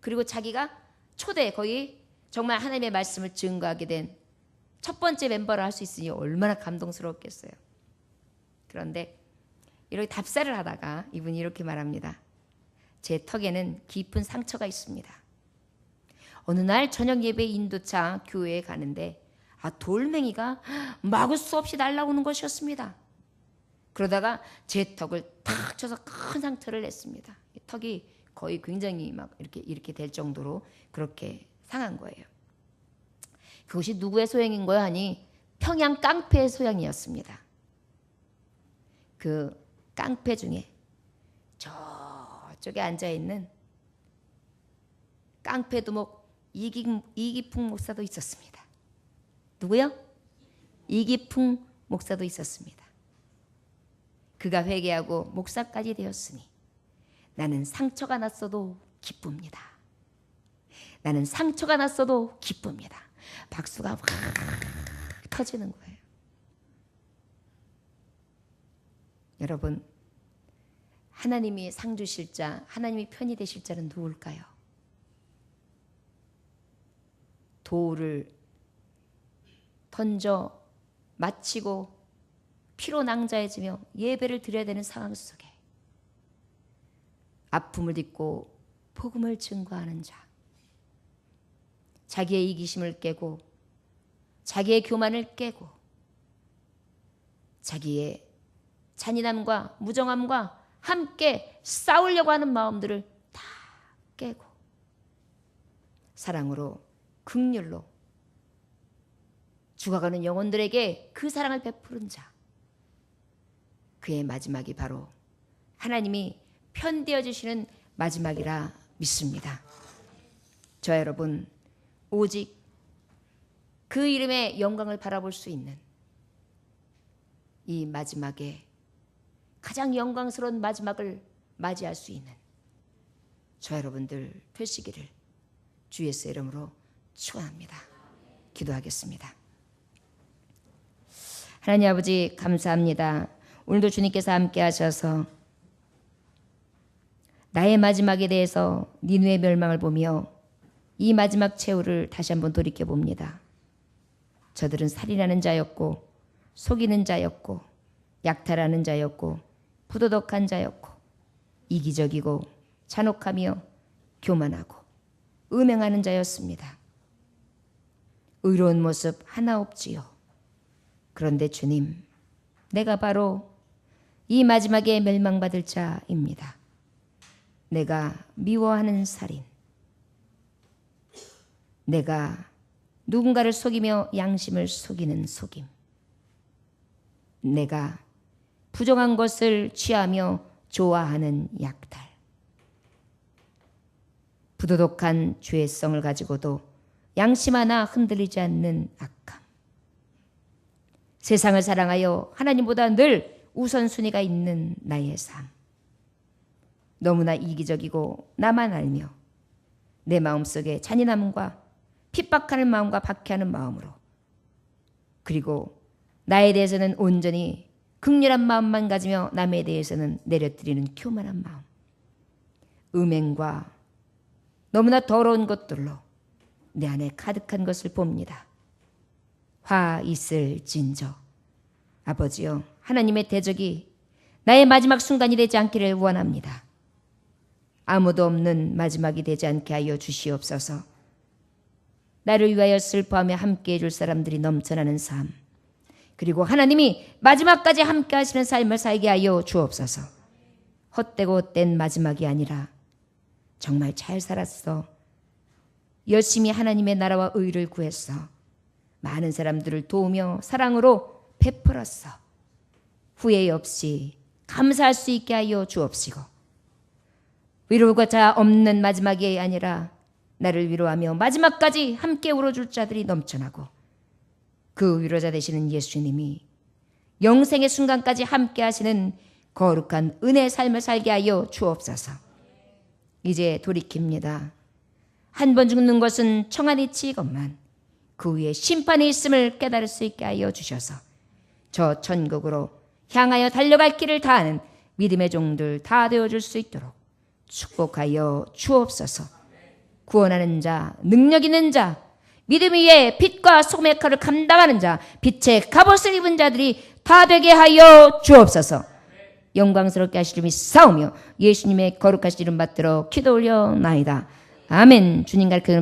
그리고 자기가 거의 정말 하나님의 말씀을 증거하게 된 첫 번째 멤버를 할 수 있으니 얼마나 감동스러웠겠어요. 그런데 이렇게 답사를 하다가 이분이 이렇게 말합니다. 제 턱에는 깊은 상처가 있습니다. 어느 날 저녁 예배 인도차 교회에 가는데 돌멩이가 막을 수 없이 날아오는 것이었습니다. 그러다가 제 턱을 탁 쳐서 큰 상처를 냈습니다. 턱이 거의 굉장히 막 이렇게 될 정도로 그렇게 상한 거예요. 그것이 누구의 소양인 거야 하니 평양 깡패의 소양이었습니다. 그 깡패 중에 저쪽에 앉아있는 깡패 두목 이기풍 목사도 있었습니다. 누구요? 이기풍 목사도 있었습니다. 그가 회개하고 목사까지 되었으니 나는 상처가 났어도 기쁩니다. 나는 상처가 났어도 기쁩니다. 박수가 확 터지는 거예요. 여러분, 하나님이 상 주실 자, 하나님이 편히 되실 자는 누굴까요? 돌을 던져 마치고 피로 낭자해지며 예배를 드려야 되는 상황 속에 아픔을 딛고 복음을 증거하는 자, 자기의 이기심을 깨고 자기의 교만을 깨고 자기의 잔인함과 무정함과 함께 싸우려고 하는 마음들을 다 깨고 사랑으로 긍휼로 죽어가는 영혼들에게 그 사랑을 베푸는 자, 그의 마지막이 바로 하나님이 편되어 주시는 마지막이라 믿습니다. 저 여러분, 오직 그 이름의 영광을 바라볼 수 있는 이 마지막에 가장 영광스러운 마지막을 맞이할 수 있는 저 여러분들 되시기를 주 예수의 이름으로 축원합니다. 기도하겠습니다. 하나님 아버지 감사합니다. 오늘도 주님께서 함께 하셔서 나의 마지막에 대해서 니누의 멸망을 보며 이 마지막 최후를 다시 한번 돌이켜봅니다. 저들은 살인하는 자였고 속이는 자였고 약탈하는 자였고 부도덕한 자였고 이기적이고 잔혹하며 교만하고 음행하는 자였습니다. 의로운 모습 하나 없지요. 그런데 주님, 내가 바로 이 마지막에 멸망받을 자입니다. 내가 미워하는 살인, 내가 누군가를 속이며 양심을 속이는 속임, 내가 부정한 것을 취하며 좋아하는 약탈, 부도덕한 죄성을 가지고도 양심 하나 흔들리지 않는 악함, 세상을 사랑하여 하나님보다 늘 우선순위가 있는 나의 삶, 너무나 이기적이고 나만 알며 내 마음속에 잔인함과 핍박하는 마음과 박해하는 마음으로, 그리고 나에 대해서는 온전히 극렬한 마음만 가지며 남에 대해서는 내려뜨리는 교만한 마음, 음행과 너무나 더러운 것들로 내 안에 가득한 것을 봅니다. 화 있을진저 아버지여, 하나님의 대적이 나의 마지막 순간이 되지 않기를 원합니다. 아무도 없는 마지막이 되지 않게 하여 주시옵소서. 나를 위하여 슬퍼하며 함께해 줄 사람들이 넘쳐나는 삶, 그리고 하나님이 마지막까지 함께 하시는 삶을 살게 하여 주옵소서. 헛되고 헛된 마지막이 아니라 정말 잘 살았어, 열심히 하나님의 나라와 의를 구했어, 많은 사람들을 도우며 사랑으로 베풀었어, 후회 없이 감사할 수 있게 하여 주옵시고 위로가 없는 마지막이 아니라 나를 위로하며 마지막까지 함께 울어줄 자들이 넘쳐나고 그 위로자 되시는 예수님이 영생의 순간까지 함께 하시는 거룩한 은혜의 삶을 살게 하여 주옵소서. 이제 돌이킵니다. 한 번 죽는 것은 청한이 치이건만 그 위에 심판이 있음을 깨달을 수 있게 하여 주셔서 저 천국으로 향하여 달려갈 길을 다하는 믿음의 종들 다 되어줄 수 있도록 축복하여 주옵소서. 구원하는 자, 능력 있는 자, 믿음 위에 빛과 소금의 칼을 감당하는 자, 빛의 갑옷을 입은 자들이 다 되게 하여 주옵소서. 영광스럽게 하시리니 싸우며 예수님의 거룩하신 이름 받들어 기도 올려나이다. 아멘. 주님 가르쳐